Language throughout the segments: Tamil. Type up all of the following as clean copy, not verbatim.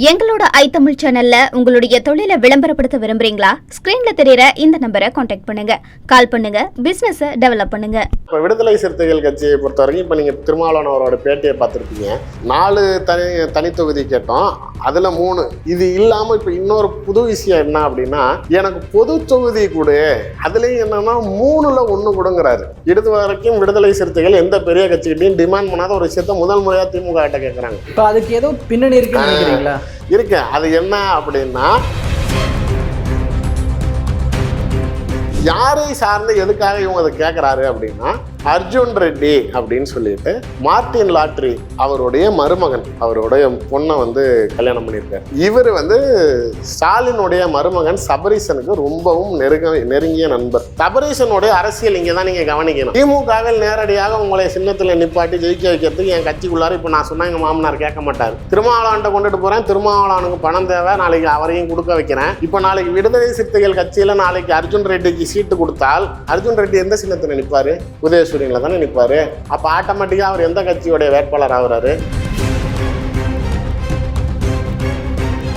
எங்களோட ஐ தமிழ் சேனல்ல உங்களுடைய தொழிலை விளம்பரப்படுத்த விரும்புறீங்களா? ஸ்கிரீன்ல தெரியற இந்த நம்பரை காண்டாக்ட் பண்ணுங்க, கால் பண்ணுங்க, பிசினஸ் டெவலப் பண்ணுங்க. இப்போ விடுதலை சிறுத்தைகள் கட்சியை பொறுத்த வரைக்கும் இப்போ நீங்கள் திருமாவளவன் அவரோட பேட்டியை பார்த்துருப்பீங்க. 4 தனி தொகுதி கேட்டோம், அதில் 3. இது இல்லாமல் இப்போ இன்னொரு புது விஷயம் என்ன அப்படின்னா, எனக்கு பொது தொகுதி கூட அதுலேயும் என்னன்னா 3ல் 1 கொடுங்கிறாரு. இது வரைக்கும் விடுதலை சிறுத்தைகள் எந்த பெரிய கட்சிகிட்டையும் டிமாண்ட் பண்ணாத ஒரு விஷயத்த முதல் முறையாக திமுக கிட்ட கேட்குறாங்க. இப்போ அதுக்கு ஏதோ பின்னணி இருக்குன்னு நினைக்கிறீங்களா? இருக்கு. அது என்ன அப்படின்னா, யாரை சார்ந்து எதுக்காக இவங்க அதை கேட்குறாரு அப்படின்னா, அர்ஜுன் ரெட்டி அப்படின்னு சொல்லிட்டு மார்டின் லாட்ரி அவருடைய மருமகன், அவருடைய பொண்ணை கல்யாணம் பண்ணியிருக்காரு. இவர் ஸ்டாலினுடைய மருமகன் சபரீசனுக்கு ரொம்பவும் நெருங்கிய நண்பர். சபரீசனுடைய அரசியல் இங்கே தான் நீங்கள் கவனிக்கணும். திமுகவில் நேரடியாக உங்களை சின்னத்தில் நிப்பாட்டி ஜெயிக்க வைக்கிறதுக்கு என் கட்சிக்குள்ளார இப்போ நான் சொன்னால் எங்கள் மாமனார் கேட்க மாட்டார். திருமாவளவன்ட்ட கொண்டுட்டு போகிறேன், திருமாவளவனுக்கு பணம் தேவை, நாளைக்கு அவரையும் கொடுக்க வைக்கிறேன். இப்போ நாளைக்கு விடுதலை சிறுத்தைகள் கட்சியில் நாளைக்கு அர்ஜுன் ரெட்டிக்கு சீட்டு கொடுத்தால் அர்ஜுன் ரெட்டி எந்த சின்னத்தில் நிற்பாரு? உதயசூரியனில் தானே நிற்பாரு. அப்போ ஆட்டோமேட்டிக்காக அவர் எந்த கட்சியோடைய வேட்பாளர் ஆகுறாரு?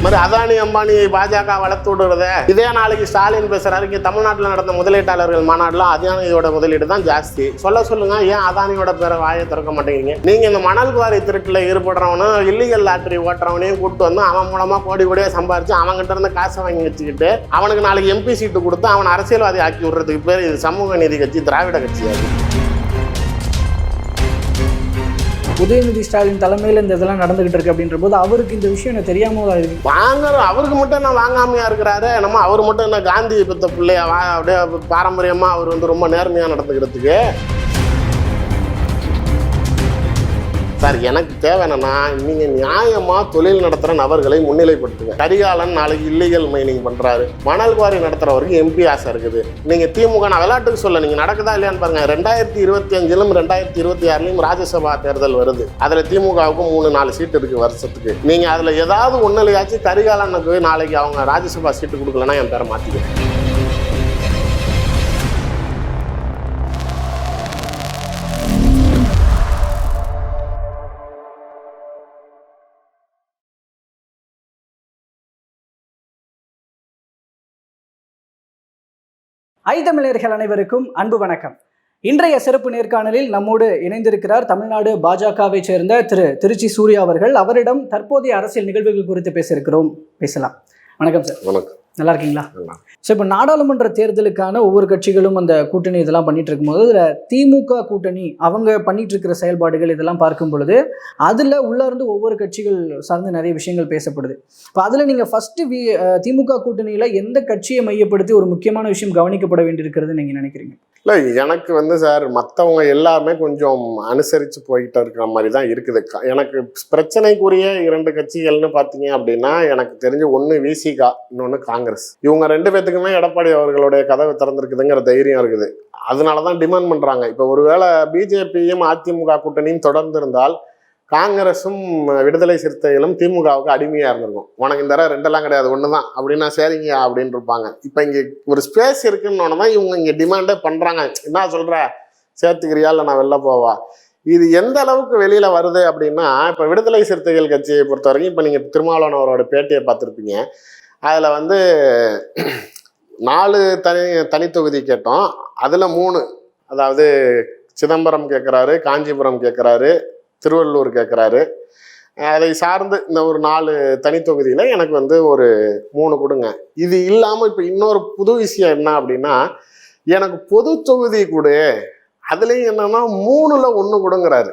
மாதிரி அதானி அம்பானியை பாஜக வளர்த்து விடுறத இதே நாளைக்கு ஸ்டாலின் பேசுறாரு. இங்கே தமிழ்நாட்டில் நடந்த முதலீட்டாளர்கள் மாநாடுலாம் அதானியோட முதலீடு தான் ஜாஸ்தி. சொல்லுங்க, ஏன் அதானியோட பேரை வாயை திறக்க மாட்டேங்கிறீங்க? நீங்க இந்த மணல் குவாரி திருட்டில் ஈடுபடுறவனும் இல்லீகல் லாட்டரி ஓட்டுறவனையும் கூப்பிட்டு வந்து அவன் மூலமா கோடி கோடியா சம்பாரிச்சு அவன்கிட்ட இருந்து காசை வாங்கி வச்சுக்கிட்டு அவனுக்கு நாளைக்கு எம்பி சீட்டு கொடுத்து அவன் அரசியல்வாதி ஆக்கி விடுறதுக்கு பேர் இது சமூக நீதி கட்சி, திராவிட கட்சி. உதயநிதி ஸ்டாலின் தலைமையில் இந்த இதெல்லாம் நடந்துகிட்டு இருக்கு அப்படின்ற போது அவருக்கு இந்த விஷயம் எனக்கு தெரியாம இருக்கு. வாங்குற அவருக்கு மட்டும் என்ன வாங்காமையா இருக்கிறாரு? நம்ம அவர் மட்டும் என்ன காந்தி பெத்த பிள்ளையா? அப்படியே பாரம்பரியமா அவர் ரொம்ப நேர்மையா நடந்துக்கிறதுக்கு. சார், எனக்கு தேவை என்னன்னா, நீங்கள் நியாயமாக தொழில் நடத்துகிற நபர்களை முன்னிலைப்படுத்துங்க. கரிகாலன் நாளைக்கு இல்லீகல் மைனிங் பண்ணுறாரு, மணல் குவாரி நடத்துகிறவருக்கு எம்பி ஆசை இருக்குது. நீங்கள் திமுக நான் விளையாட்டுக்கு சொல்ல, நீங்கள் நடக்குதா இல்லையான்னு பாருங்கள். 2025லும் 2026லையும் ராஜ்யசபா தேர்தல் வருது. அதில் திமுகவுக்கு 3-4 சீட்டு இருக்குது வருஷத்துக்கு. நீங்கள் அதில் ஏதாவது ஒன்றுலையாச்சும் கரிகாலனுக்கு நாளைக்கு அவங்க ராஜ்யசபா சீட்டு கொடுக்கலன்னா என் பேரை மாற்றிக்கிறேன். ஐதமிழர்கள் அனைவருக்கும் அன்பு வணக்கம். இன்றைய சிறப்பு நேர்காணலில் நம்மோடு இணைந்திருக்கிறார் தமிழ்நாடு பாஜகவை சேர்ந்த திருச்சி சூர்யா அவர்கள். அவரிடம் தற்போதைய அரசியல் நிகழ்வுகள் குறித்து பேசலாம். வணக்கம் சார். வணக்கம். நல்லா இருக்கீங்களா? ஸோ இப்போ நாடாளுமன்ற தேர்தலுக்கான ஒவ்வொரு கட்சிகளும் அந்த கூட்டணி இதெல்லாம் பண்ணிட்டு இருக்கும்போது இதில் திமுக கூட்டணி அவங்க பண்ணிட்டு இருக்கிற செயல்பாடுகள் இதெல்லாம் பார்க்கும் பொழுது அதில் உள்ளார்ந்து ஒவ்வொரு கட்சிகள் சார்ந்து நிறைய விஷயங்கள் பேசப்படுது. இப்போ அதில் நீங்கள் ஃபஸ்ட்டு திமுக கூட்டணியில் எந்த கட்சியை மையப்படுத்தி ஒரு முக்கியமான விஷயம் கவனிக்கப்பட வேண்டியிருக்கிறது நீங்கள் நினைக்கிறீங்க? இல்லை, எனக்கு சார் மற்றவங்க எல்லாமே கொஞ்சம் அனுசரித்து போய்கிட்டு இருக்கிற மாதிரி தான் இருக்குது. எனக்கு பிரச்சனைக்குரிய 2 கட்சிகள்னு பார்த்தீங்க அப்படின்னா, எனக்கு தெரிஞ்ச ஒன்று விசிகா, இன்னொன்று காங்கிரஸ். இவங்க 2 பேத்துக்குமே எடப்பாடி அவர்களுடைய கதவு திறந்துருக்குதுங்கிற தைரியம் இருக்குது. அதனால தான் டிமாண்ட் பண்ணுறாங்க. இப்போ ஒருவேளை பிஜேபியும் அதிமுக கூட்டணியும் தொடர்ந்து இருந்தால் காங்கிரஸும் விடுதலை சிறுத்தைகளும் திமுகவுக்கு அடிமையாக இருந்திருக்கும். உனக்கு இந்த 2 கிடையாது, 1 தான் அப்படின்னா சரிங்க அப்படின்னு இருப்பாங்க. இப்போ இங்கே ஒரு ஸ்பேஸ் இருக்குன்னு தான் இவங்க இங்கே டிமாண்டே பண்ணுறாங்க. என்ன சொல்கிற, சேர்த்துக்கிறியா இல்லை நான் வெளில போவா? இது எந்த அளவுக்கு வெளியில் வருது அப்படின்னா, இப்போ விடுதலை சிறுத்தைகள் கட்சியை பொறுத்த வரைக்கும் இப்போ நீங்கள் திருமாவளவன் அவரோட பேட்டியை பார்த்துருப்பீங்க. அதில் 4 தனி தொகுதி கேட்டோம், அதில் 3, அதாவது சிதம்பரம் கேட்குறாரு, காஞ்சிபுரம் கேட்குறாரு, திருவள்ளூர் கேட்குறாரு. அதை சார்ந்து இந்த ஒரு 4 தனி தொகுதியில் எனக்கு ஒரு 3 கொடுங்க. இது இல்லாமல் இப்போ இன்னொரு புது விஷயம் என்ன அப்படின்னா, எனக்கு பொது தொகுதி கூட அதுலேயும் என்னன்னா 3ல் 1 கொடுங்கிறாரு.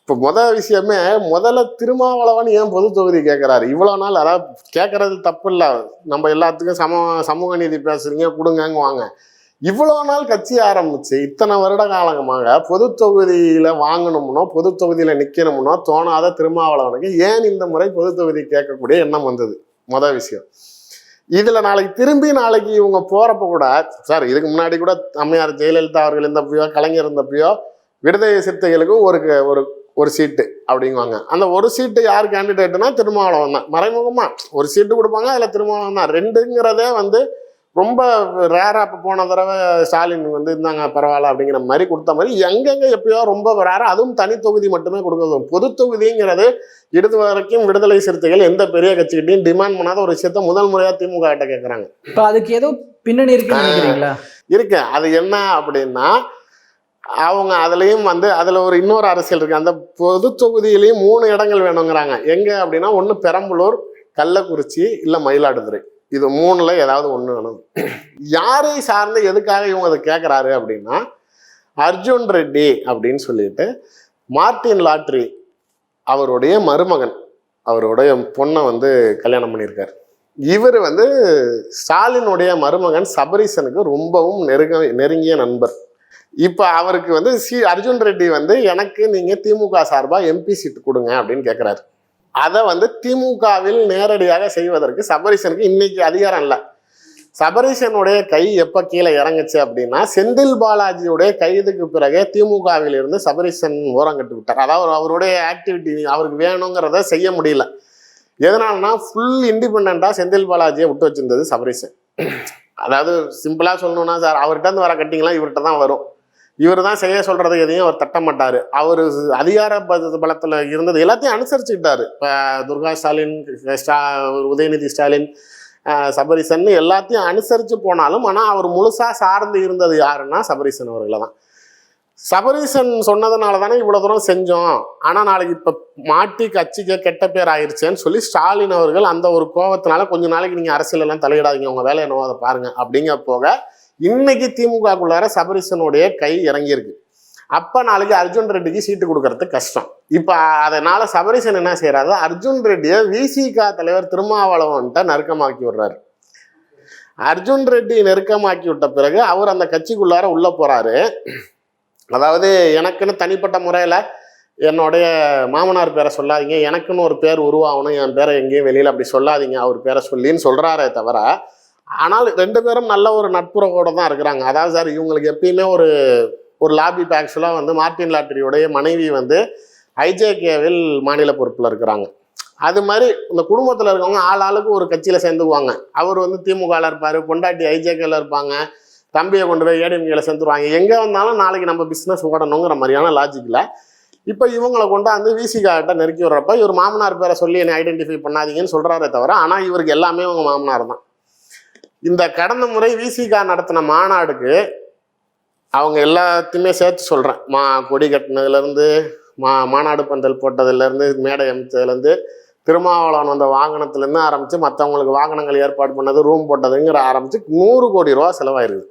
இப்போ விஷயமே முதல்ல திருமாவளவன் ஏன் பொது தொகுதி கேட்குறாரு? இவ்வளோ நாள் அதாவது கேட்குறது தப்பு இல்லை, நம்ம எல்லாத்துக்கும் சமூக நீதி பேசுறீங்க கொடுங்கங்க வாங்க. இவ்வளோ நாள் கட்சி ஆரம்பிச்சு இத்தனை வருட காலமாக பொது தொகுதியில் வாங்கணும்னோ பொது தொகுதியில் நிற்கணும்னோ தோணாத திருமாவளவனுக்கு ஏன் இந்த முறை பொது தொகுதி கேட்கக்கூடிய எண்ணம் வந்தது? விஷயம் இதில் நாளைக்கு இவங்க போகிறப்ப கூட, சார் இதுக்கு முன்னாடி கூட அம்மையார் ஜெயலலிதா அவர்கள் இருந்தப்பயோ கலைஞர் இருந்தப்பயோ விடுதலை சிறுத்தைகளுக்கு ஒரு சீட்டு அப்படிங்குவாங்க. அந்த ஒரு சீட்டு யார் கேண்டிடேட்டுனா திருமாவளவன் தான். மறைமுகமாக ஒரு சீட்டு கொடுப்பாங்க, அதில் திருமாவளவன் தான். 2ங்கிறதே ரொம்ப ரேராக இப்போ போன தடவை ஸ்டாலின் வந்து இருந்தாங்க பரவாயில்ல அப்படிங்கிற மாதிரி கொடுத்த மாதிரி எங்கெங்கே எப்பயோ ரொம்ப ரேராக, அதுவும் தனி தொகுதி மட்டுமே கொடுக்கணும். பொது தொகுதிங்கிறது இது வரைக்கும் விடுதலை சிறுத்தைகள் எந்த பெரிய கட்சிகிட்டையும் டிமாண்ட் பண்ணாத ஒரு விஷயத்த முதல் முறையாக திமுக கிட்ட கேட்குறாங்க. இப்போ அதுக்கு ஏதோ பின்னணி இருக்குன்னு நினைக்கிறீங்களா? இருக்கு. அது என்ன அப்படின்னா, அவங்க அதுலேயும் வந்து அதில் ஒரு இன்னொரு அரசியல் இருக்குது. அந்த பொது தொகுதியிலையும் 3 இடங்கள் வேணுங்கிறாங்க. எங்கே அப்படின்னா, ஒன்று பெரம்பலூர், கள்ளக்குறிச்சி, இல்லை மயிலாடுதுறை. இது 3ல் ஏதாவது ஒன்று வேணும். யாரை சார்ந்து எதுக்காக இவங்க அதை கேட்குறாரு அப்படின்னா, அர்ஜுன் ரெட்டி அப்படின்னு சொல்லிட்டு மார்ட்டின் லாட்ரி அவருடைய மருமகன், அவருடைய பொண்ணை வந்து கல்யாணம் பண்ணியிருக்கார். இவர் வந்து ஸ்டாலினுடைய மருமகன் சபரீசனுக்கு ரொம்பவும் நெருங்கிய நண்பர். இப்போ அவருக்கு வந்து அர்ஜுன் ரெட்டி வந்து எனக்கு நீங்கள் திமுக சார்பாக எம்பி சீட்டு கொடுங்க அப்படின்னு கேட்குறாரு. அதை வந்து திமுகவில் நேரடியாக செய்வதற்கு சபரீசனுக்கு இன்னைக்கு அதிகாரம் இல்லை. சபரீசனுடைய கை எப்போ கீழே இறங்குச்சு அப்படின்னா, செந்தில் பாலாஜியுடைய கைதுக்கு பிறகு திமுகவில் இருந்து சபரீசன் ஓரங்கட்டு விட்டார். அதாவது அவருடைய ஆக்டிவிட்டி அவருக்கு வேணுங்கிறத செய்ய முடியல. எதனால்னா ஃபுல் இண்டிபெண்ட்டாக செந்தில் பாலாஜியை விட்டு வச்சிருந்தது சபரீசன். அதாவது சிம்பிளாக சொல்லணும்னா, சார் அவர்கிட்ட இருந்து வர கட்டிங்களாம் இவர்கிட்ட தான் வரும். இவர் தான் செய்ய சொல்கிறது எதையும் அவர் தட்ட மாட்டார். அவர் அதிகார பலத்தில் இருந்தது எல்லாத்தையும் அனுசரிச்சுக்கிட்டாரு. இப்போ துர்கா ஸ்டாலின், உதயநிதி ஸ்டாலின், சபரீசன் எல்லாத்தையும் அனுசரித்து போனாலும், ஆனால் அவர் முழுசாக சார்ந்து இருந்தது யாருன்னா சபரீசன் அவர்களை தான். சபரீசன் சொன்னதுனால தானே இவ்வளோ தூரம் செஞ்சோம். ஆனால் நாளைக்கு இப்போ மாட்டி கட்சிக்கு கெட்ட பேர் ஆயிடுச்சேன்னு சொல்லி ஸ்டாலின் அவர்கள் அந்த ஒரு கோபத்தினால கொஞ்ச நாளைக்கு நீங்கள் அரசியலெல்லாம் தலையிடாதீங்க, உங்கள் வேலை என்னவோ அதை பாருங்க அப்படிங்க போக, இன்னைக்கு திமுகக்குள்ளார சபரீசனுடைய கை இறங்கியிருக்கு. அப்போ நாளைக்கு அர்ஜுன் ரெட்டிக்கு சீட்டு கொடுக்கறதுக்கு கஷ்டம். இப்போ அதனால சபரீசன் என்ன செய்யறாரு, அர்ஜுன் ரெட்டியை விசிக தலைவர் திருமாவளவன்ட்ட நெருக்கமாக்கி விடுறாரு. அர்ஜுன் ரெட்டி நெருக்கமாக்கி விட்ட பிறகு அவர் அந்த கட்சிக்குள்ளார உள்ள போறாரு. அதாவது எனக்குன்னு தனிப்பட்ட முறையில் என்னுடைய மாமனார் பேரை சொல்லாதீங்க, எனக்குன்னு ஒரு பேர் உருவாகணும், என் பேரை எங்கேயும் வெளியில் அப்படி சொல்லாதீங்க அவர் பேரை சொல்லின்னு சொல்கிறாரே தவிர, ஆனால் 2 பேரும் நல்ல ஒரு நட்புறவோடு தான் இருக்கிறாங்க. அதாவது சார் இவங்களுக்கு எப்பயுமே ஒரு லாபி ஆக்சுவலாக வந்து மார்ட்டின் லாட்டரியுடைய மனைவி வந்து ஐஜேகேவில் மாநில பொறுப்பில் இருக்கிறாங்க. அது மாதிரி இந்த குடும்பத்தில் இருக்கவங்க ஆளுக்கு ஒரு கட்சியில் சேர்ந்துக்குவாங்க. அவர் வந்து திமுகவில் இருப்பார், பொண்டாட்டி ஐஜேகேல இருப்பாங்க, தம்பியை கொண்டு போய் ஏடிஎம்கேல சேர்ந்துருவாங்க. எங்கே வந்தாலும் நாளைக்கு நம்ம பிஸ்னஸ் ஓடணுங்கிற மாதிரியான லாஜிக்கில் இப்போ இவங்களை கொண்டாந்து விசிகாட்ட நெருக்கி விடுறப்ப இவர் மாமனார் பேரை சொல்லி என்னை ஐடென்டிஃபை பண்ணாதீங்கன்னு சொல்கிறாரே தவிர, ஆனால் இவருக்கு எல்லாமே அவங்க மாமனார் தான். இந்த கடந்த முறை விசிகா நடத்தின மாநாடுக்கு அவங்க எல்லாத்தையுமே சேர்த்து சொல்கிறேன், கொடி கட்டினதுலேருந்து மாநாடு பந்தல் போட்டதுலேருந்து மேடை அமைச்சதுலேருந்து திருமாவளவன் வந்த வாகனத்துலேருந்து ஆரம்பித்து மற்றவங்களுக்கு வாகனங்கள் ஏற்பாடு பண்ணது, ரூம் போட்டதுங்கிற ஆரம்பித்து 100 கோடி ரூபா செலவாயிருது.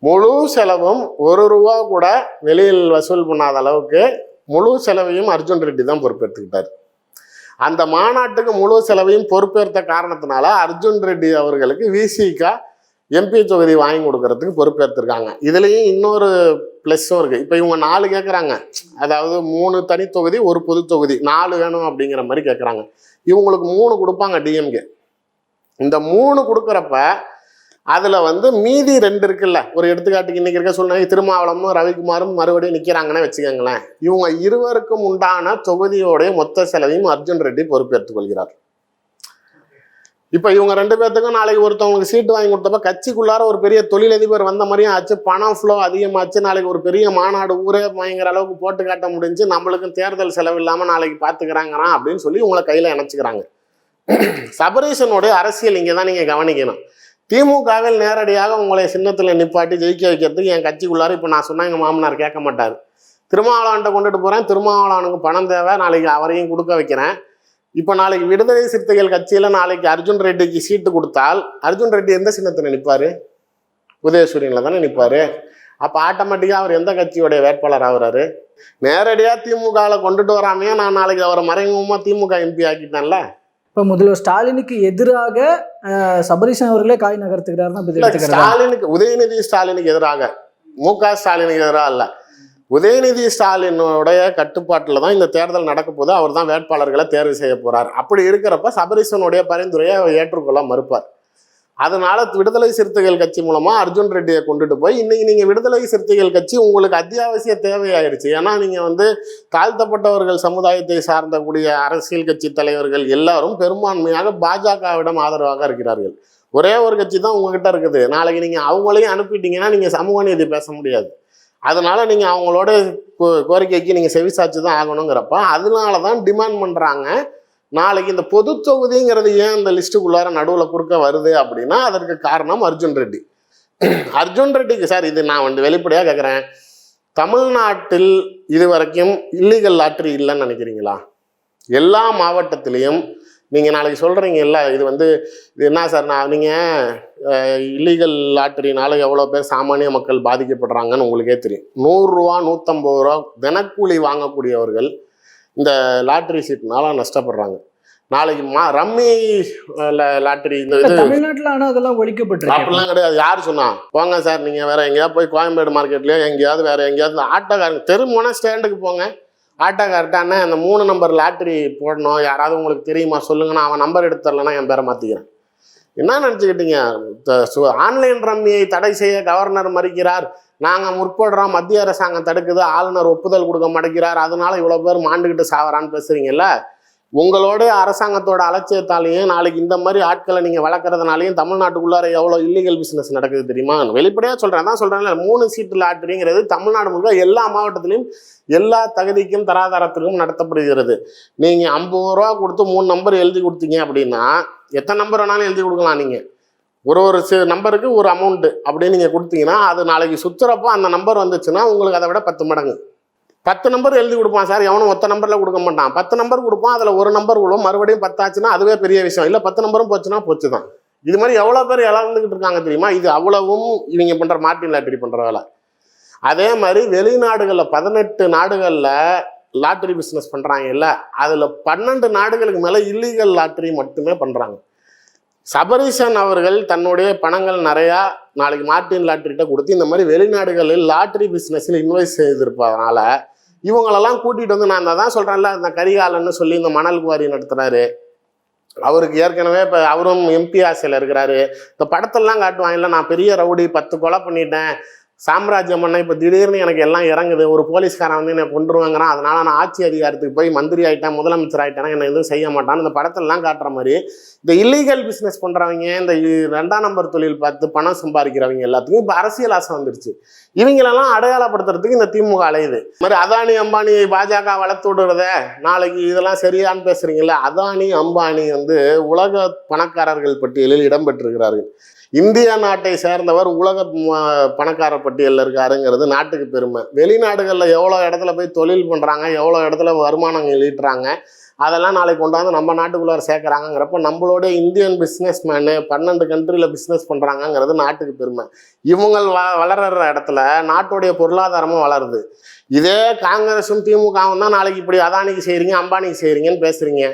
முழு செலவும் 1 ரூபா கூட வெளியில் வசூல் பண்ணாத அளவுக்கு முழு செலவையும் அர்ஜுன் ரெட்டி தான் பொறுப்பேற்றுக்கிட்டார். அந்த மாநாட்டுக்கு முழு செலவையும் பொறுப்பேற்ற காரணத்தினால அர்ஜுன் ரெட்டி அவர்களுக்கு விசிகா எம்பி தொகுதி வாங்கி கொடுக்கறதுக்கு பொறுப்பேற்றிருக்காங்க. இதுலேயும் இன்னொரு ப்ளஸ்ஸும் இருக்குது. இப்போ இவங்க 4 கேட்குறாங்க, அதாவது 3 தனி தொகுதி 1 பொது தொகுதி 4 வேணும் அப்படிங்கிற மாதிரி கேட்குறாங்க. இவங்களுக்கு 3 கொடுப்பாங்க டிஎம்கே. இந்த 3 கொடுக்குறப்ப அதில் வந்து மீதி 2 இருக்குல்ல, ஒரு எடுத்துக்காட்டுக்கு இன்றைக்கி இருக்க சூழ்நிலை திருமாவளமும் ரவிக்குமாரும் மறுபடியும் நிற்கிறாங்கன்னு வச்சுக்கோங்களேன். இவங்க இருவருக்கும் உண்டான தொகுதியோடைய மொத்த செலவையும் அர்ஜுன் ரெட்டி பொறுப்பேற்றுக் கொள்கிறார். இப்போ இவங்க 2 பேர்த்துக்கும் நாளைக்கு ஒருத்தவங்களுக்கு சீட்டு வாங்கி கொடுத்தப்ப கட்சிக்குள்ளார ஒரு பெரிய தொழிலதிபர் வந்த மாதிரியும் ஆச்சு, பணம் ஃப்ளோ அதிகமாச்சு, நாளைக்கு ஒரு பெரிய மாநாடு ஊரே பயங்கர அளவுக்கு போட்டு காட்ட முடிஞ்சு, நம்மளுக்கும் தேர்தல் செலவு இல்லாமல் நாளைக்கு பார்த்துக்கிறாங்கறான் அப்படின்னு சொல்லி உங்களை கையில் இணைச்சிக்கிறாங்க. சபரீசனுடைய அரசியல் இங்கே தான் நீங்கள் கவனிக்கணும். திமுகவில் நேரடியாக உங்களை சின்னத்தில் நிப்பாட்டி ஜெயிக்க வைக்கிறதுக்கு என் கட்சிக்குள்ளார இப்போ நான் சொன்னால் எங்கள் மாமனார் கேட்க மாட்டார். திருமாவளவன்ட்ட கொண்டுட்டு போகிறேன், திருமாவளவனுக்கு பணம் தேவை, நாளைக்கு அவரையும் கொடுக்க வைக்கிறேன். இப்போ நாளைக்கு விடுதலை சிறுத்தைகள் கட்சியில் நாளைக்கு அர்ஜுன் ரெட்டிக்கு சீட்டு கொடுத்தால் அர்ஜுன் ரெட்டி எந்த சின்னத்தில் நிற்பார்? உதயசூரியனில் தானே நிற்பார். அப்போ ஆட்டோமேட்டிக்காக அவர் எந்த கட்சியோடைய வேட்பாளர் ஆகுறாரு? நேரடியாக திமுகவில் கொண்டுட்டு வராமையே நான் நாளைக்கு அவரை மறைமுகமாக திமுக எம்பி ஆக்கிட்டேன்ல. இப்போ முதல்வர் ஸ்டாலினுக்கு எதிராக சபரீசன் அவர்களே காய் நகர்த்துக்கிறாருன்னா ஸ்டாலினுக்கு, உதயநிதி ஸ்டாலினுக்கு எதிராக, முக ஸ்டாலினுக்கு எதிராக இல்லை, உதயநிதி ஸ்டாலினுடைய கட்டுப்பாட்டில் தான் இந்த தேர்தல் நடக்க போது. அவர் தான் வேட்பாளர்களை தேர்வு செய்ய போகிறார். அப்படி இருக்கிறப்ப சபரீசனுடைய பரிந்துரையை ஏற்றுக்கொள்ள மறுப்பார். அதனால விடுதலை சிறுத்தைகள் கட்சி மூலமாக அர்ஜுன் ரெட்டியை கொண்டுட்டு போய் இன்னைக்கு நீங்கள் விடுதலை சிறுத்தைகள் கட்சி உங்களுக்கு அத்தியாவசிய தேவையாயிருச்சு. ஏன்னா நீங்கள் வந்து தாழ்த்தப்பட்டவர்கள் சமுதாயத்தை சார்ந்தக்கூடிய அரசியல் கட்சி தலைவர்கள் எல்லாரும் பெரும்பான்மையாக பாஜகவிடம் ஆதரவாக இருக்கிறார்கள். ஒரே ஒரு கட்சி தான் உங்ககிட்ட இருக்குது. நாளைக்கு நீங்கள் அவங்களையும் அனுப்பிட்டீங்கன்னா நீங்கள் சமூக நீதி பேச முடியாது. அதனால நீங்கள் அவங்களோட கோரிக்கைக்கு நீங்கள் செவிசாச்சு தான் ஆகணுங்கிறப்ப அதனால தான் டிமாண்ட் பண்ணுறாங்க. நாளைக்கு இந்த பொது தொகுதிங்கிறது ஏன் இந்த லிஸ்ட்டுக்குள்ளார நடுவில் குறுக்க வருது அப்படின்னா அதற்கு காரணம் அர்ஜுன் ரெட்டி. அர்ஜுன் ரெட்டிக்கு சார் இது நான் வந்து வெளிப்படையாக கேட்குறேன், தமிழ்நாட்டில் இது வரைக்கும் இல்லீகல் லாட்ரி இல்லைன்னு நினைக்கிறீங்களா? எல்லா மாவட்டத்திலையும் நீங்கள் நாளைக்கு சொல்கிறீங்க இல்லை இது வந்து இது என்ன சார் நீங்கள் இல்லீகல் லாட்டரினால எவ்வளோ பேர் சாமானிய மக்கள் பாதிக்கப்படுறாங்கன்னு உங்களுக்கே தெரியும். 100 ரூபா 150 ரூபா தினக்கூலி வாங்கக்கூடியவர்கள் இந்த லாட்ரி சீட்னால நஷ்டப்படுறாங்க. நாளைக்கு ரம்மி லாட்டரி இந்த இது தமிழ்நாட்டில் ஆனால் அதெல்லாம் ஒழிக்கப்பட்டிருக்கு. அப்படிலாம் கிடையாது. யார் சொன்னா? போங்க சார் நீங்கள் வேற எங்கேயாவது போய் கோயம்பேடு மார்க்கெட்லேயோ எங்கேயாவது வேற எங்கேயாவது ஆட்டோக்காரங்க தெருமுனை ஸ்டாண்டுக்கு போங்க, ஆட்டோக்கார்ட்டானே அந்த 3 நம்பர் லாட்ரி போடணும், யாராவது உங்களுக்கு தெரியுமா சொல்லுங்கன்னா அவன் நம்பர் எடுத்துடலன்னா என் பேரை மாற்றிக்கிறேன். என்ன நினச்சிக்கிட்டீங்க? ஆன்லைன் ரம்மியை தடை செய்ய கவர்னர் மறுக்கிறார், நாங்கள் முற்படுறோம், மத்திய அரசாங்கம் தடுக்குது, ஆளுநர் ஒப்புதல் கொடுக்க மாட்டேங்கிறார், அதனால இவ்வளோ பேர் மாண்டுக்கிட்டு சாவறான்னு பேசுறீங்கல்ல. உங்களோட அரசாங்கத்தோட அலட்சியத்தாலையும் நாளைக்கு இந்த மாதிரி ஆட்களை நீங்கள் வளர்க்குறதுனாலையும் தமிழ்நாட்டுக்குள்ளார எவ்வளோ இல்லீகல் பிஸ்னஸ் நடக்குது தெரியுமா? வெளிப்படையாக சொல்கிறேன், தான் சொல்கிறேன்ல, 3 சீட்டு லாட்டரிங்கிறது தமிழ்நாடு முழுக்க எல்லா மாவட்டத்திலையும் எல்லா தகுதிக்கும் தராதரத்திற்கும் நடத்தப்படுகிறது. நீங்கள் 50 ரூபா கொடுத்து 3 நம்பர் எழுதி கொடுத்தீங்க அப்படின்னா எத்தனை நம்பர் வேணாலும் எழுதி கொடுக்கலாம். நீங்கள் ஒரு நம்பருக்கு ஒரு அமௌண்ட்டு அப்படின்னு நீங்கள் கொடுத்தீங்கன்னா அது நாளைக்கு சுற்றுறப்போ அந்த நம்பர் வந்துச்சுன்னா உங்களுக்கு அதை விட 10 மடங்கு. 10 நம்பர் எழுதி கொடுப்பான் சார், எவனும் ஒத்த நம்பரில் கொடுக்க மாட்டான். 10 நம்பர் கொடுப்பான், அதில் ஒரு நம்பர் விழும், மறுபடியும் 10 ஆச்சுன்னா அதுவே பெரிய விஷயம். இல்லை 10 நம்பரும் போச்சுன்னா போச்சு தான். இது மாதிரி எவ்வளோ பேர் இழந்துக்கிட்டு இருக்காங்க தெரியுமா? இது அவ்வளவும் இவங்க பண்ணுற மார்ட்டின் லாட்டரி பண்ணுற வேலை. அதே மாதிரி வெளிநாடுகளில் 18 நாடுகளில் லாட்டரி பிஸ்னஸ் பண்ணுறாங்க இல்லை, அதில் 12 நாடுகளுக்கு மேலே இல்லீகல் லாட்டரி மட்டுமே பண்ணுறாங்க. சபரீசன் அவர்கள் தன்னுடைய பணங்கள் நிறையா நாளைக்கு மார்ட்டின் லாட்டரிகிட்ட கொடுத்து இந்த மாதிரி வெளிநாடுகளில் லாட்டரி பிஸ்னஸில் இன்வெஸ்ட் செய்திருப்பதனால இவங்களெல்லாம் கூட்டிகிட்டு வந்து, நான் தான் சொல்கிறேன்ல, இந்த கரிகாலன்னு சொல்லி இந்த மணல் குவாரி நடத்துகிறாரு, அவருக்கு ஏற்கனவே இப்போ அவரும் எம்பி ஆசையில் இருக்கிறாரு. இந்த படத்தெல்லாம் காட்டுவாங்கல்ல, நான் பெரிய ரவுடி 10 கொலை பண்ணிட்டேன், சாம்ராஜ்யம் பண்ண, இப்போ திடீர்னு எனக்கு எல்லாம் இறங்குது, ஒரு போலீஸ்காரன் வந்து என்னை கொண்டுருவாங்கிறான், அதனால நான் ஆட்சி அதிகாரத்துக்கு போய் மந்திரி ஆகிட்டேன், முதலமைச்சர் ஆகிட்டேன்னா என்னை எதுவும் செய்ய மாட்டான்னு இந்த படத்தெல்லாம் காட்டுற மாதிரி இந்த இல்லீகல் பிஸ்னஸ் பண்ணுறவங்க, இந்த 2ஆம் நம்பர் தொழில் பார்த்து பணம் சம்பாதிக்கிறவங்க எல்லாத்துக்கும் இப்போ அரசியல் ஆசை வந்துருச்சு. இவங்களெல்லாம் அடையாளப்படுத்துறதுக்கு இந்த திமுக அலையுது. இந்த மாதிரி அதானி அம்பானி பாஜக வளர்த்து விடுறத நாளைக்கு இதெல்லாம் சரியான்னு பேசுறீங்கல்ல. அதானி அம்பானி வந்து உலக பணக்காரர்கள் பட்டியலில் இடம்பெற்றிருக்கிறார்கள். இந்தியா நாட்டை சேர்ந்தவர் உலக பணக்கார பட்டியலில் இருக்காருங்கிறது நாட்டுக்கு பெருமை. வெளிநாடுகளில் எவ்வளோ இடத்துல போய் தொழில் பண்ணுறாங்க, எவ்வளோ இடத்துல வருமானங்கள் ஈட்டுறாங்க, அதெல்லாம் நாளைக்கு கொண்டாந்து நம்ம நாட்டுக்குள்ளார சேர்க்குறாங்கிறப்ப நம்மளோட இந்தியன் பிஸ்னஸ் மேனு 12 கண்ட்ரியில் பிஸ்னஸ் பண்ணுறாங்கங்கிறது நாட்டுக்கு பெருமை. இவங்க வளர்கிற இடத்துல நாட்டுடைய பொருளாதாரமும் வளருது. இதே காங்கிரஸும் திமுகவும் தான் நாளைக்கு இப்படி அதானிக்கு செய்கிறீங்க அம்பானிக்கு செய்கிறீங்கன்னு பேசுகிறீங்க.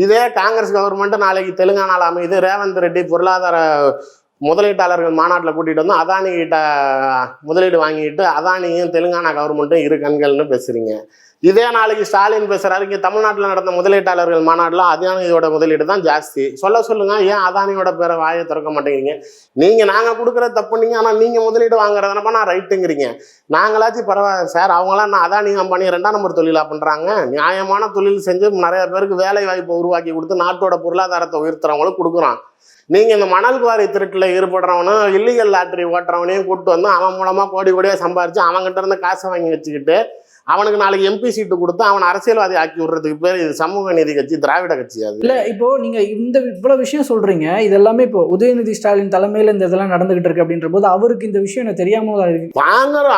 இதே காங்கிரஸ் கவர்மெண்ட்டு நாளைக்கு தெலுங்கானாவில் அமைது ரேவந்த் ரெட்டி பொருளாதார முதலீட்டாளர்கள் மாநாட்டில் கூட்டிகிட்டு வந்து அதானி கிட்ட முதலீடு வாங்கிட்டு அதானியும் தெலுங்கானா கவர்மெண்ட்டும் இரு கண்கள்னு பேசுகிறீங்க. இதே நாளைக்கு ஸ்டாலின் பேசுகிறாரு, இங்கே தமிழ்நாட்டில் நடந்த முதலீட்டாளர்கள் மாநாட்டில் அதானியோட முதலீடு தான் ஜாஸ்தி. சொல்லுங்கள், ஏன் அதானியோட பேரை வாயை திறக்க மாட்டேங்கிறீங்க? நாங்கள் கொடுக்குற தப்புனீங்க, ஆனால் நீங்கள் முதலீடு வாங்குறதுனப்பா நான் ரைட்டுங்கிறீங்க. நாங்களாச்சும் பரவாயில்ல சார், அவங்களாம் நான் அதானி அம்பானி 2ஆம் நம்பர் தொழிலாக பண்ணுறாங்க. நியாயமான தொழில் செஞ்சு நிறைய பேருக்கு வேலை வாய்ப்பை உருவாக்கி கொடுத்து நாட்டோட பொருளாதாரத்தை உயர்த்துறவங்களுக்கு கொடுக்குறான். நீங்கள் இந்த மணல் குவாரி திருட்டில் ஈடுபடுறவனும் இல்லீகல் லாட்டரி ஓட்டுறவனையும் கூப்பிட்டு வந்து அவன் மூலமாக கோடியாக சம்பாரித்து அவங்ககிட்ட இருந்து காசை வாங்கி வச்சுக்கிட்டு அவனுக்கு நாளைக்கு எம்பி சீட்டு கொடுத்து அவனை அரசியல்வாதி ஆக்கி விடுறதுக்கு பேர் இது சமூக நீதி கட்சி, திராவிட கட்சி. அது இல்லை. இப்போ நீங்கள் இவ்வளோ விஷயம் சொல்கிறீங்க, இதெல்லாமே இப்போ உதயநிதி ஸ்டாலின் தலைமையில் இந்த இதெல்லாம் நடந்துகிட்டு இருக்கு அப்படின்ற போது அவருக்கு இந்த விஷயம் எனக்கு தெரியாம தான் இருக்கு.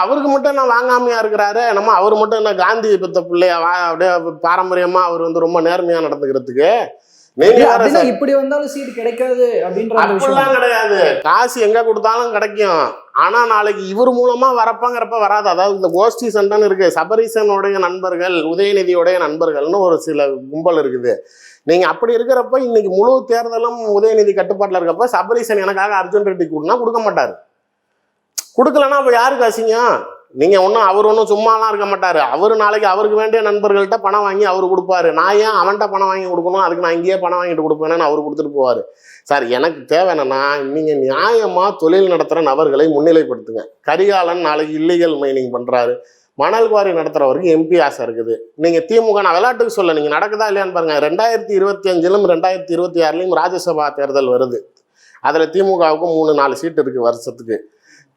அவருக்கு மட்டும் என்ன வாங்காமையா இருக்கிறாரு? நம்ம அவர் மட்டும் என்ன காந்தி பெத்த பிள்ளையா அப்படியே பாரம்பரியமா அவர் வந்து ரொம்ப நேர்மையா நடந்துக்கிறதுக்கு இப்படி வந்தாலும் சீட் கிடைக்காது அப்படின்றலாம் கிடையாது. காசு எங்க கொடுத்தாலும் கிடைக்கும். ஆனா நாளைக்கு இவர் மூலமா வரப்பாங்கிறப்ப வராது. அதாவது இந்த கோஷ்டி சண்டைன்னு இருக்கு, சபரீசனுடைய நண்பர்கள் உதயநிதியோடைய நண்பர்கள்னு ஒரு சில கும்பல் இருக்குது. நீங்க அப்படி இருக்கிறப்ப இன்னைக்கு முழு தேர்தலும் உதயநிதி கட்டுப்பாட்டில் இருக்கப்ப சபரீசன் எனக்காக அர்ஜுன் ரெட்டி கூடனா கொடுக்க மாட்டாரு. கொடுக்கலன்னா அப்ப யாருக்கு அசிங்கம்? நீங்கள் அவர் ஒன்றும் சும்மாலாம் இருக்க மாட்டார். அவர் நாளைக்கு அவருக்கு வேண்டிய நண்பர்கள்ட்ட பணம் வாங்கி அவர் கொடுப்பாரு. நான் ஏன் அவன்கிட்ட பணம் வாங்கி கொடுக்கணும்? அதுக்கு நான் இங்கேயே பணம் வாங்கிட்டு கொடுப்பேன்னு அவர் கொடுத்துட்டு போவார். சார், எனக்கு தேவை என்னன்னா, நீங்கள் நியாயமாக தொழில் நடத்துகிற நபர்களை முன்னிலைப்படுத்துங்க. கரிகாலன் நாளைக்கு இல்லீகல் மைனிங் பண்ணுறாரு, மணல் குவாரி நடத்துகிறவருக்கு எம்பி ஆசை இருக்குது. நீங்கள் திமுக நான் விளையாட்டுக்கு சொல்ல, நீங்கள் நடக்குதா இல்லையான்னு பாருங்கள். 2025லும் 2026லையும் ராஜ்யசபா தேர்தல் வருது. அதில் திமுகவுக்கு 3-4 சீட்டு இருக்குது வருஷத்துக்கு.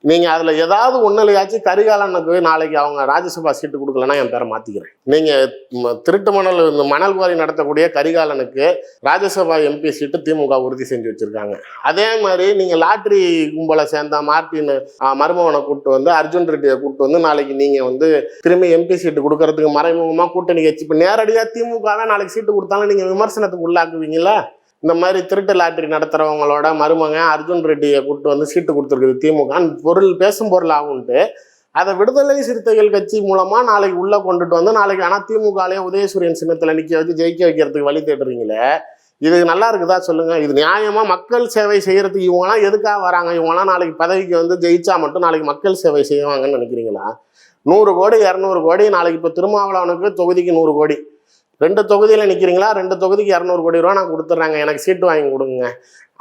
நீங்கள் அதில் ஏதாவது ஒன்றுலையாச்சும் கரிகாலனுக்கு நாளைக்கு அவங்க ராஜ்யசபா சீட்டு கொடுக்கலன்னா என் பேரை மாற்றிக்கிறேன். நீங்கள் திருட்டு மணல் இந்த மணல் குவாரி நடத்தக்கூடிய கரிகாலனுக்கு ராஜ்யசபா எம்பி சீட்டு திமுக உறுதி செஞ்சு வச்சுருக்காங்க. அதே மாதிரி நீங்கள் லாட்ரி கும்பலை சேர்ந்த மார்ட்டின் மருமகனை கூப்பிட்டு வந்து அர்ஜுன் ரெட்டியை கூப்பிட்டு வந்து நாளைக்கு நீங்கள் வந்து திரும்பி எம்பி சீட்டு கொடுக்கறதுக்கு மறைமுகமாக கூட்டணி கட்சி இப்போ நேரடியாக திமுகவே நாளைக்கு சீட்டு கொடுத்தாலும் நீங்கள் விமர்சனத்துக்கு உள்ளாக்குவீங்களா? இந்த மாதிரி திருட்டு லாட்டரி நடத்துகிறவங்களோட மருமகன் அர்ஜுன் ரெட்டியை கூப்பிட்டு வந்து சீட்டு கொடுத்துருக்குது திமுக, பொருள் பேசும் பொருள் ஆகுன்ட்டு அதை விடுதலை சிறுத்தைகள் கட்சி மூலமாக நாளைக்கு உள்ளே கொண்டுட்டு வந்து நாளைக்கு ஆனால் திமுகலையே உதயசூரியன் சின்னத்தில் நிற்க வச்சு ஜெயிக்க வைக்கிறதுக்கு வழி தேடுறீங்களே, இது நல்லா இருக்குதா சொல்லுங்கள்? இது நியாயமாக மக்கள் சேவை செய்கிறதுக்கு இவங்களாம் எதுக்காக வராங்க? இவங்களாம் நாளைக்கு பதவிக்கு வந்து ஜெயிச்சா மட்டும் நாளைக்கு மக்கள் சேவை செய்வாங்கன்னு நினைக்கிறீங்களா? 100 கோடி 200 கோடி நாளைக்கு இப்போ திருமாவளவனுக்கு தொகுதிக்கு 100 கோடி, 2 தொகுதியில் நிற்கிறீங்களா, 2 தொகுதிக்கு 200 கோடி ரூபா நான் கொடுத்துட்றாங்க, எனக்கு சீட்டு வாங்கி கொடுங்க.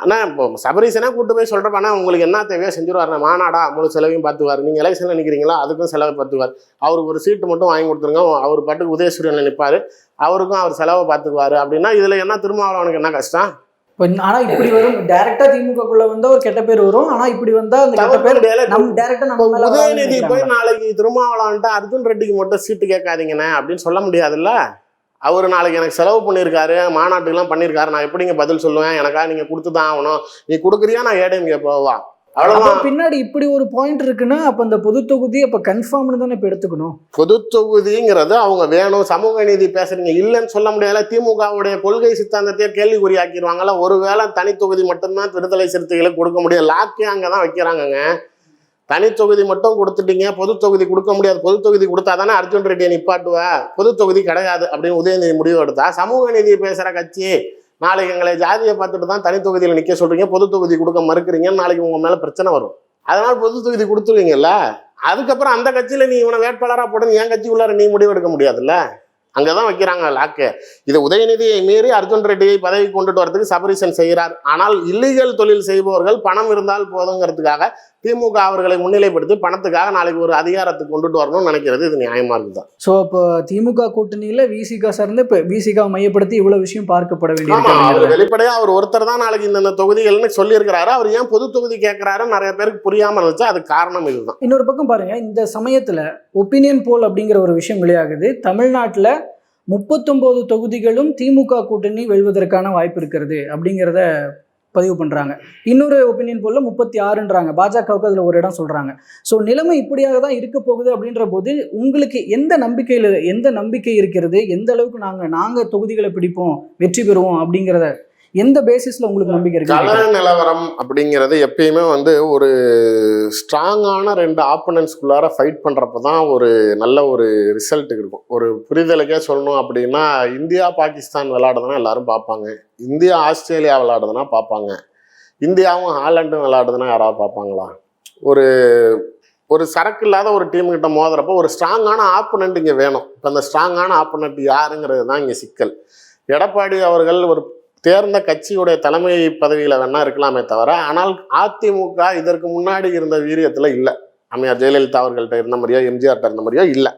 ஆனால் இப்போ சபரீசனே கூட்டு போய் சொல்கிறப்ப உங்களுக்கு என்ன தேவையோ செஞ்சுருவார், மாநாடா முழு செலவையும் பார்த்துவார். நீங்கள் எலெக்ஷனில் நிற்கிறீங்களா, அதுக்கும் செலவை பார்த்துக்குவார். அவருக்கு ஒரு சீட்டு மட்டும் வாங்கி கொடுத்துருங்க, அவர் பாட்டுக்கு உதயசூரியனில் நிற்பார், அவருக்கும் அவர் செலவை பார்த்துக்குவார். அப்படின்னா இதில் என்ன திருமாவளவனுக்கு என்ன கஷ்டம்? ஆனா இப்படி வரும் டைரக்டா திமுகக்குள்ள வந்தா ஒரு கெட்ட பேர் வரும். ஆனா இப்படி வந்தா அந்த கெட்ட பேர் உதயநிதி போய் நாளைக்கு திருமாவளவன்ட்டு அர்ஜுன் ரெட்டிக்கு மட்டும் சீட்டு கேட்காதீங்கண்ணே அப்படின்னு சொல்ல முடியாதுல்ல. அவர் நாளைக்கு எனக்கு செலவு பண்ணியிருக்காரு, மாநாட்டுக்கெல்லாம் பண்ணியிருக்காரு, நான் எப்படிங்க பதில் சொல்லுவேன்? எனக்கா நீங்கள் கொடுத்து தான் ஆகணும், நீ கொடுக்குறியா நான் ஏடிஎம்கே போவா, அவ்வளோதான். பின்னாடி இப்படி ஒரு பாயிண்ட் இருக்குன்னா அப்போ அந்த பொது தொகுதி அப்போ கன்ஃபார்ம்னு தானே இப்போ எடுத்துக்கணும். பொது தொகுதிங்கிறது அவங்க வேணும், சமூக நீதி பேசுறீங்க இல்லைன்னு சொல்ல முடியாதுல. திமுகவுடைய கொள்கை சித்தாந்தத்தையே கேள்விக்குறியாக்கிடுவாங்கல்ல. ஒருவேளை தனி தொகுதி மட்டும்தான் விடுதலை சிறுத்தைகளுக்கு கொடுக்க முடியும், லாக்கே அங்கே தான் வைக்கிறாங்கங்க. தனி தொகுதி மட்டும் கொடுத்துட்டீங்க, பொது தொகுதி கொடுக்க முடியாது. பொது தொகுதி கொடுத்தா தானே அர்ஜுன் ரெட்டியை நிப்பாட்டுவ, பொது தொகுதி கிடையாது அப்படின்னு உதயநிதி முடிவு எடுத்தா சமூக நீதி பேசுகிற கட்சி நாளைக்கு எங்களை ஜாதியை பார்த்துட்டு தான் தனி தொகுதியில் நிற்க சொல்கிறீங்க, பொது தொகுதி கொடுக்க மறுக்கிறீங்கன்னு நாளைக்கு உங்கள் மேலே பிரச்சனை வரும். அதனால் பொது தொகுதி கொடுத்துருவீங்கல்ல, அதுக்கப்புறம் அந்த கட்சியில் நீ இவனை வேட்பாளராக போடுன்னு என் கட்சி உள்ளார நீ முடிவு எடுக்க முடியாதுல்ல. அங்கே தான் வைக்கிறாங்க லாக்கு. இது உதயநிதியை மீறி அர்ஜுன் ரெட்டியை பதவி கொண்டுட்டு வரதுக்கு சபரீசன் செய்கிறார். ஆனால் இல்லீகல் தொழில் செய்பவர்கள் பணம் இருந்தால் போதுங்கிறதுக்காக திமுக அவர்களை முன்னிலைப்படுத்தி பணத்துக்காக நாளைக்கு ஒரு அதிகாரத்துக்கு கொண்டுட்டு வரணும்னு நினைக்கிறது இது நியாயமா இருக்குதான். ஸோ இப்போ திமுக கூட்டணியில விசிகா சார்ந்து இப்போ விசிகா மையப்படுத்தி இவ்வளவு விஷயம் பார்க்கப்பட வேண்டியது. அவர் வெளிப்படையா அவர் ஒருத்தர் தான் நாளைக்கு இந்த தொகுதிகள்னு சொல்லியிருக்கிறாரு. அவர் ஏன் பொது தொகுதி கேட்கிறாரு நிறைய பேருக்கு புரியாம இருந்துச்சு, அது காரணம் இதுதான். இன்னொரு பக்கம் பாருங்க, இந்த சமயத்துல ஒப்பீனியன் போல் அப்படிங்கிற ஒரு விஷயம் வெளியாகுது. தமிழ்நாட்டில் 39 தொகுதிகளும் திமுக கூட்டணி வெல்வதற்கான வாய்ப்பு இருக்கிறது அப்படிங்கிறத பதிவு பண்ணுறாங்க. இன்னொரு ஒப்பீனியன் போல 36ன்றாங்க, பாஜகவுக்கு அதில் ஒரு இடம் சொல்கிறாங்க. ஸோ நிலைமை இப்படியாக தான் இருக்க போகுது. அப்படின்ற போது உங்களுக்கு எந்த நம்பிக்கை இருக்கிறது, எந்த அளவுக்கு நாங்கள் தொகுதிகளை பிடிப்போம், வெற்றி பெறுவோம் அப்படிங்கிறத எந்த பேசிஸ்ல உங்களுக்கு நம்பிக்கை இருக்கு? கள நிலவரம் அப்படிங்கிறது எப்பயுமே ஒரு ஸ்ட்ராங்கான 2 ஆப்போனன்ட்ஸ்குள்ளார ஃபைட் பண்ணுறப்ப தான் ஒரு நல்ல ஒரு ரிசல்ட் இருக்கும். ஒரு புரிதலுக்கே சொல்லணும் அப்படின்னா, இந்தியா பாகிஸ்தான் விளையாடுதுன்னா எல்லாரும் பார்ப்பாங்க, இந்தியா ஆஸ்திரேலியா விளையாடுதுன்னா பார்ப்பாங்க, இந்தியாவும் ஹாலண்டும் விளையாடுதுன்னா யாராவது பார்ப்பாங்களா? ஒரு சரக்கு இல்லாத ஒரு டீமுக்கிட்ட மோதுறப்போ ஒரு ஸ்ட்ராங்கான ஆப்போனண்ட் இங்கே வேணும். இப்போ அந்த ஸ்ட்ராங்கான ஆப்போனண்ட் யாருங்கிறது தான் இங்கே சிக்கல். எடப்பாடி அவர்கள் ஒரு தேர்ந்த கட்சியுடைய தலைமை பதவியில் வேணா இருக்கலாமே தவிர, ஆனால் அதிமுக இதற்கு முன்னாடி இருந்த வீரியத்தில் இல்லை. அம்மையார் ஜெயலலிதா அவர்கள்ட்ட இருந்த மாதிரியோ எம்ஜிஆர்கிட்ட இருந்த மாதிரியோ இல்லை.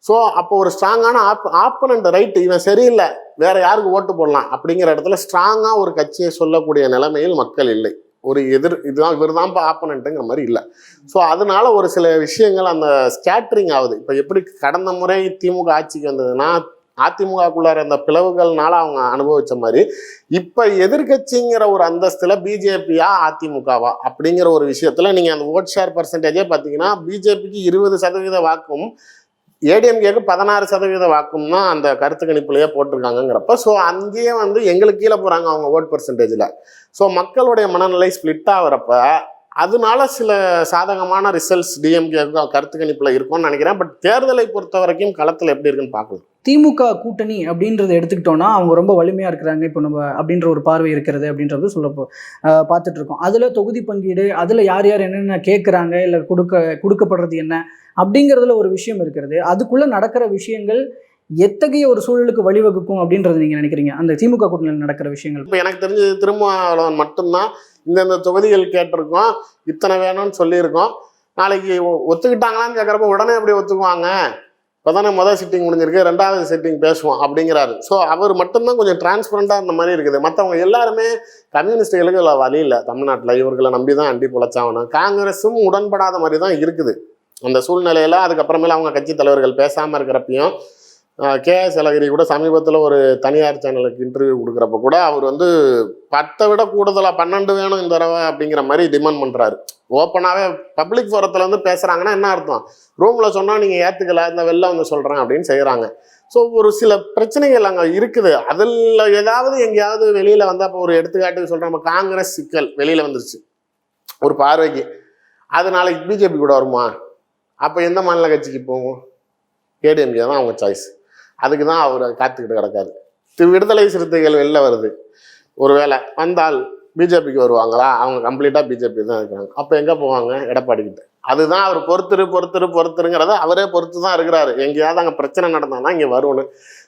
ஸோ அப்போ ஒரு ஸ்ட்ராங்கான ஆப்போனண்ட் ரைட்டு, இவன் சரியில்லை வேற யாருக்கு ஓட்டு போடலாம் அப்படிங்கிற இடத்துல ஸ்ட்ராங்காக ஒரு கட்சியை சொல்லக்கூடிய நிலைமையில் மக்கள் இல்லை. ஒரு இதுதான் இவர் தான் இப்போ ஆப்போனண்ட்டுங்கிற மாதிரி இல்லை. ஸோ அதனால ஒரு சில விஷயங்கள் அந்த ஸ்கேட்டரிங் ஆகுது. இப்போ எப்படி கடந்த முறை திமுக ஆட்சிக்கு வந்ததுன்னா அதிமுகக்குள்ளார அந்த பிளவுகள்னால அவங்க அனுபவிச்ச மாதிரி இப்போ எதிர்கட்சிங்கிற ஒரு அந்தஸ்தில் பிஜேபியா அதிமுகவா அப்படிங்கிற ஒரு விஷயத்துல நீங்க அந்த ஓட் ஷேர் பர்சன்டேஜே பார்த்தீங்கன்னா பிஜேபிக்கு 20% வாக்கும், ஏடிஎம்கேக்கு 16% வாக்கும் தான் அந்த கருத்து கணிப்புலையே போட்டிருக்காங்கிறப்ப, ஸோ அங்கேயே எங்களுக்கு கீழே போகிறாங்க அவங்க ஓட் பர்சன்டேஜில். ஸோ மக்களுடைய மனநிலை ஸ்பிளிட் ஆகிறப்ப அதனால சில சாதகமான ரிசல்ட்ஸ் டிஎம்கே கருத்து கணிப்பில் இருக்கும்னு நினைக்கிறேன். பட் தேர்தலை பொறுத்த வரைக்கும் களத்தில் எப்படி இருக்குன்னு பார்க்கலாம். திமுக கூட்டணி அப்படின்றத எடுத்துக்கிட்டோன்னா அவங்க ரொம்ப வலிமையாக இருக்கிறாங்க இப்போ நம்ம அப்படின்ற ஒரு பார்வை இருக்கிறது அப்படின்றது பார்த்துட்டு இருக்கோம். அதில் தொகுதி பங்கீடு, அதில் யார் யார் என்னென்ன கேட்குறாங்க, இல்லை கொடுக்கப்படுறது என்ன அப்படிங்கிறதுல ஒரு விஷயம் இருக்கிறது. அதுக்குள்ளே நடக்கிற விஷயங்கள் எத்தகைய ஒரு சூழலுக்கு வழிவகுக்கும் அப்படின்றது நீங்கள் நினைக்கிறீங்க அந்த திமுக கூட்டணியில் நடக்கிற விஷயங்கள்? இப்போ எனக்கு தெரிஞ்சு திருமாவளவன் மட்டும்தான் இந்தந்த தொகுதிகள் கேட்டிருக்கோம், இத்தனை வேணும்னு சொல்லியிருக்கோம். நாளைக்கு ஒத்துக்கிட்டாங்களான்னு கேட்குறப்ப உடனே எப்படி ஒத்துக்குவாங்க? இப்போதானே முதல் சிட்டிங் முடிஞ்சிருக்கு, 2வது சிட்டிங் பேசுவோம் அப்படிங்கிறாரு. ஸோ அவர் மட்டும்தான் கொஞ்சம் டிரான்ஸ்பரண்டாக இருந்த மாதிரி இருக்குது. மற்றவங்க எல்லாருமே கம்யூனிஸ்டுகளுக்கு இல்லை வழி இல்லை, தமிழ்நாட்டில் இவர்களை நம்பி தான் அண்டி பொழைச்சாகணும். காங்கிரஸும் உடன்படாத மாதிரி தான் இருக்குது அந்த சூழ்நிலையில். அதுக்கப்புறமேல அவங்க கட்சி தலைவர்கள் பேசாமல் இருக்கிறப்பையும் KS அழகிரி கூட சமீபத்தில் ஒரு தனியார் சேனலுக்கு இன்டர்வியூ கொடுக்குறப்ப கூட அவர் வந்து 10 விட கூடுதலாக 12 வேணும் இந்த தடவை அப்படிங்கிற மாதிரி டிமாண்ட் பண்ணுறாரு. ஓப்பனாகவே பப்ளிக் ஃபோரத்தில் வந்து பேசுகிறாங்கன்னா என்ன அர்த்தம், ரூமில் சொன்னால் நீங்கள் ஏற்றுக்கல, இந்த வெளில வந்து சொல்கிறேன் அப்படின்னு செய்கிறாங்க. ஸோ ஒரு சில பிரச்சனைகள் அங்கே இருக்குது. அதில் ஏதாவது எங்கேயாவது வெளியில் வந்தால், இப்போ ஒரு எடுத்துக்காட்டுக்கு சொல்கிறேன், நம்ம காங்கிரஸ் சிக்கல் வெளியில் வந்துருச்சு ஒரு பார்வைக்கு, அது நாளைக்கு பிஜேபி கூட வருமா? அப்போ எந்த மாநில கட்சிக்கு போகும்? ADMK தான் அவங்க சாய்ஸ். அதுக்கு தான் அவர் காத்துக்கிட்டு கிடக்காரு. விடுதலை சிறுத்தைகள் வெளில வருது, ஒருவேளை வந்தால் பிஜேபிக்கு வருவாங்களா? அவங்க கம்ப்ளீட்டாக பிஜேபி தான் இருக்கிறாங்க. அப்போ எங்கே போவாங்க? எடப்பாடிக்கிட்ட. அதுதான் அவர் பொறுத்துருங்கிறத அவரே பொறுத்து தான் இருக்கிறாரு. எங்கேயாவது அங்கே பிரச்சனை நடந்தால் இங்கே வரும்னு.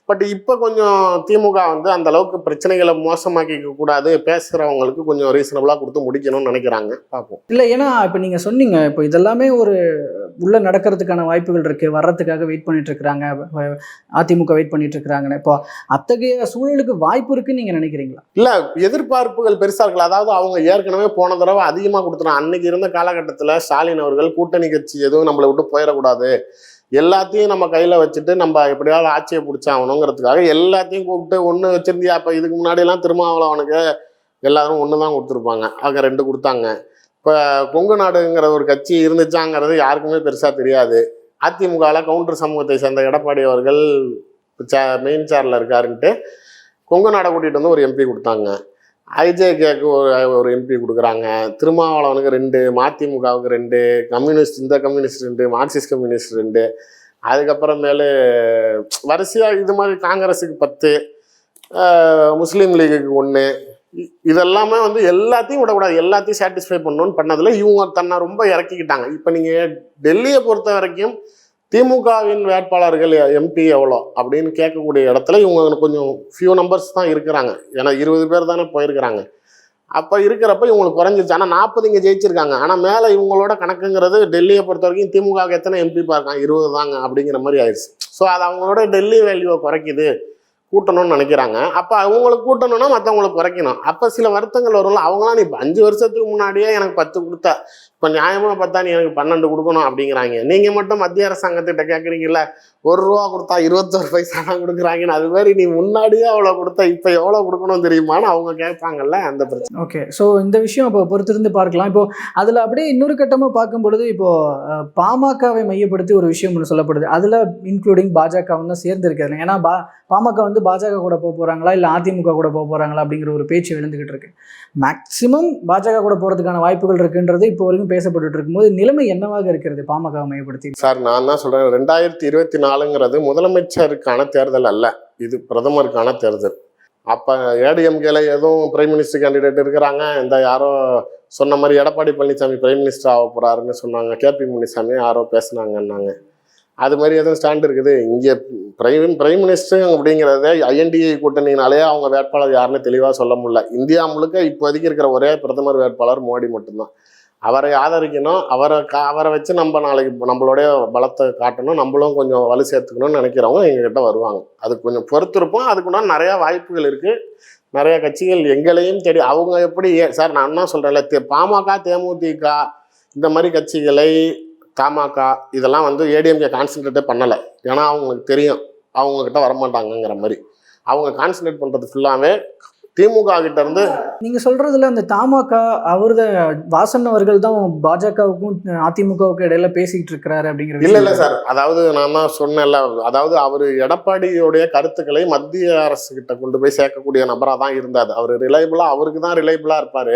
பட் இப்போ கொஞ்சம் திமுக வந்து அந்த அளவுக்கு பிரச்சனைகளை மோசமாக்கிக்க கூடாது, பேசுகிறவங்களுக்கு கொஞ்சம் ரீசனபிளாக கொடுத்து முடிக்கணும்னு நினைக்கிறாங்க. பார்ப்போம். இல்லை, ஏன்னா இப்போ நீங்கள் சொன்னீங்க, இப்போ இதெல்லாமே ஒரு உள்ள நடக்கிறதுக்கான வாய்ப்புகள் இருக்குது, வர்றதுக்காக வெயிட் பண்ணிட்டு இருக்கிறாங்க, அதிமுக வெயிட் பண்ணிட்டு இருக்கிறாங்கன்னு. இப்போ அத்தகைய சூழலுக்கு வாய்ப்பு இருக்குன்னு நீங்கள் நினைக்கிறீங்களா? இல்லை, எதிர்பார்ப்புகள் பெருசாக இருக்குல்ல. அதாவது அவங்க ஏற்கனவே போன தடவை அதிகமாக கொடுத்துறாங்க. அன்னைக்கு இருந்த காலகட்டத்தில் ஸ்டாலின் அவர்கள் கூட்டணி கட்சி எதுவும் நம்மளை விட்டு போயிடக்கூடாது, எல்லாத்தையும் நம்ம கையில் வச்சுட்டு நம்ம எப்படியாவது ஆட்சியை பிடிச்சாகணுங்கிறதுக்காக எல்லாத்தையும் கூப்பிட்டு ஒன்று வச்சிருந்தியா. அப்போ இதுக்கு முன்னாடியெல்லாம் திருமாவளவனுக்கு எல்லாரும் ஒன்று தான் கொடுத்துருப்பாங்க, அங்கே 2 கொடுத்தாங்க. இப்போ கொங்கு நாடுங்கிற ஒரு கட்சி இருந்துச்சாங்கிறது யாருக்குமே பெருசாக தெரியாது. அதிமுகவில் கவுண்டர் சமூகத்தை சேர்ந்த எடப்பாடி அவர்கள் மெயின் சேரில் இருக்காருன்ட்டு கொங்கு நாடை கூட்டிகிட்டு வந்து ஒரு MP கொடுத்தாங்க. IJKக்கு ஒரு MP கொடுக்குறாங்க. திருமாவளவனுக்கு 2, மதிமுகவுக்கு 2, கம்யூனிஸ்ட் இந்த கம்யூனிஸ்ட் 2, மார்க்சிஸ்ட் கம்யூனிஸ்ட் 2, அதுக்கப்புறமேலு வரிசையாக இது மாதிரி காங்கிரஸுக்கு 10, முஸ்லீம் லீகுக்கு 1, இதெல்லாமே வந்து எல்லாத்தையும் விடக்கூடாது, எல்லாத்தையும் சாட்டிஸ்ஃபை பண்ணணும்னு பண்ணதில் இவங்க தன்னை ரொம்ப இறக்கிக்கிட்டாங்க. இப்போ நீங்கள் டெல்லியை பொறுத்த வரைக்கும் திமுகவின் வேட்பாளர்கள் MP எவ்வளோ அப்படின்னு கேட்கக்கூடிய இடத்துல இவங்க கொஞ்சம் ஃபியூ நம்பர்ஸ் தான் இருக்கிறாங்க. ஏன்னா 20 பேர் தானே போயிருக்கிறாங்க. அப்போ இருக்கிறப்ப இவங்களுக்கு குறைஞ்சிருச்சு. ஆனால் 40 இங்கே ஜெயிச்சிருக்காங்க. ஆனால் மேலே இவங்களோட கணக்குங்கிறது டெல்லியை பொறுத்த வரைக்கும் திமுகவுக்கு எத்தனை MP பார்க்காங்க, 20 தாங்க அப்படிங்கிற மாதிரி ஆயிடுச்சு. ஸோ அது அவங்களோட டெல்லி வேல்யூவை குறைக்குது, கூட்டணும்னு நினைக்கிறாங்க. அப்போ அவங்களுக்கு கூட்டணும்னா மற்றவங்களுக்கு குறைக்கணும். அப்போ சில வருத்தங்கள் வரும்ல. அவங்களாம் நீ 5 வருஷத்துக்கு முன்னாடியே எனக்கு 10 கொடுத்த, இப்போ நியாயமாக பார்த்தா நீ எனக்கு 12 கொடுக்கணும் அப்படிங்கிறாங்க. நீங்கள் மட்டும் மத்திய அரசாங்கத்திட்ட கேட்குறீங்கல்ல, ₹1 கொடுத்தா 21 பைசா தான் கொடுக்குறாங்கன்னு. அது மாதிரி நீ முன்னாடியே அவ்வளோ கொடுத்தா இப்போ எவ்வளோ கொடுக்கணும் தெரியுமான்னு அவங்க கேட்பாங்கல்ல, அந்த பிரச்சனை. ஓகே, ஸோ இந்த விஷயம் இப்போ பொறுத்திருந்து பார்க்கலாம். இப்போ அதில் அப்படியே இன்னொரு கட்டமாக பார்க்கும் பொழுது, இப்போது பாமகவை மையப்படுத்தி ஒரு விஷயம் ஒன்று சொல்லப்படுது. அதில் இன்க்ளூடிங் பாஜகவும் தான் சேர்ந்து இருக்கிறது. ஏன்னா பாமக வந்து பாஜக கூட போக போகிறாங்களா இல்லை அதிமுக கூட போக போகிறாங்களா அப்படிங்கிற ஒரு பேச்சு எழுந்துக்கிட்டு இருக்கு. மேக்சிமம் பாஜக கூட போகிறதுக்கான வாய்ப்புகள் இருக்குன்றது இப்போ வரைக்கும் பேசப்பட்டு இருக்கும்போது நிலைமை என்னவாக இருக்கிறது பாமக மையப்படுத்தி? சார், நான் தான் சொல்கிறேன், 2024ங்கிறது முதலமைச்சருக்கான தேர்தல் அல்ல, இது பிரதமருக்கான தேர்தல். அப்போ ADMKல எதுவும் பிரைம் மினிஸ்டர் கேண்டிடேட் இருக்கிறாங்க. இந்த யாரோ சொன்ன மாதிரி எடப்பாடி பழனிசாமி பிரைம் மினிஸ்டர் ஆக போகிறாருன்னு சொன்னாங்க. KP முனிசாமி யாரோ பேசுனாங்கன்னாங்க. அது மாதிரி எதுவும் ஸ்டாண்ட் இருக்குது? இங்கே பிரைம் மினிஸ்டர் அப்படிங்கிறத INDA கூட்டணினாலே அவங்க வேட்பாளர் யாருன்னு தெளிவாக சொல்ல முடியல. இந்தியா முழுக்க இப்போதைக்கு இருக்கிற ஒரே பிரதமர் வேட்பாளர் மோடி மட்டும்தான். அவரை ஆதரிக்கணும், அவரை வச்சு நம்ம நாளைக்கு நம்மளுடைய பலத்தை காட்டணும், நம்மளும் கொஞ்சம் வலு சேர்த்துக்கணும்னு நினைக்கிறவங்க எங்ககிட்ட வருவாங்க. அதுக்கு கொஞ்சம் பொறுத்திருப்போம். அதுக்குன்னா நிறையா வாய்ப்புகள் இருக்குது. நிறைய கட்சிகள் எங்களையும் தேடி அவங்க எப்படி சார், நான் என்ன சொல்கிறேன்ல, பாமக தேமுதிக இந்த மாதிரி கட்சிகளை தமாக இதெல்லாம் வந்து ADMK கான்சன்ட்ரேட்டே பண்ணலை. ஏன்னா அவங்களுக்கு தெரியும் அவங்கக்கிட்ட வரமாட்டாங்கங்கிற மாதிரி. அவங்க கான்சன்ட்ரேட் பண்ணுறது ஃபுல்லாகவே திமுக கிட்ட இருந்து. நீங்கள் சொல்கிறதுல அந்த தமாக அவரது வாசன் அவர்கள் தான் பாஜகவுக்கும் அதிமுகவுக்கும் இடையில பேசிக்கிட்டு இருக்கிறாரு அப்படிங்கிறது? இல்லை சார், அதாவது நான் தான் சொன்னேன்ல, அதாவது அவர் எடப்பாடியோடைய கருத்துக்களை மத்திய அரசுக்கிட்ட கொண்டு போய் சேர்க்கக்கூடிய நபராக தான் இருந்தார். அவர் ரிலையபிளாக, அவருக்கு தான் ரிலையபிளாக இருப்பார்.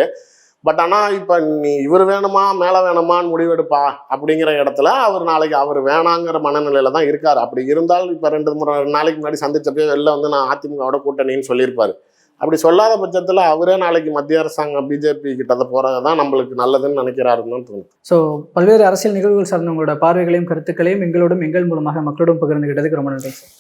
பட் ஆனால் இப்போ நீ இவர் வேணுமா மேலே வேணுமான்னு முடிவெடுப்பா அப்படிங்கிற இடத்துல அவர் நாளைக்கு அவர் வேணாங்கிற மனநிலையில தான் இருக்கார். அப்படி இருந்தால் இப்போ 2 நாளைக்கு முன்னாடி சந்திச்சப்பே வெளில வந்து நான் அதிமுகவோட கூட்டணின்னு சொல்லியிருப்பார். அப்படி சொல்லாத பட்சத்தில் அவரே நாளைக்கு மத்திய அரசாங்கம் பிஜேபி கிட்ட போகிறது தான் நம்மளுக்கு நல்லதுன்னு நினைக்கிறாருன்னு தான் தோணும். ஸோ பல்வேறு அரசியல் நிகழ்வுகள் சார்ந்த உங்களோட பார்வைகளையும் கருத்துக்களையும் எங்களோடும் எங்கள் மூலமாக மக்களோடும் பகிர்ந்துகிட்டதுக்கு ரொம்ப நன்றி சார்.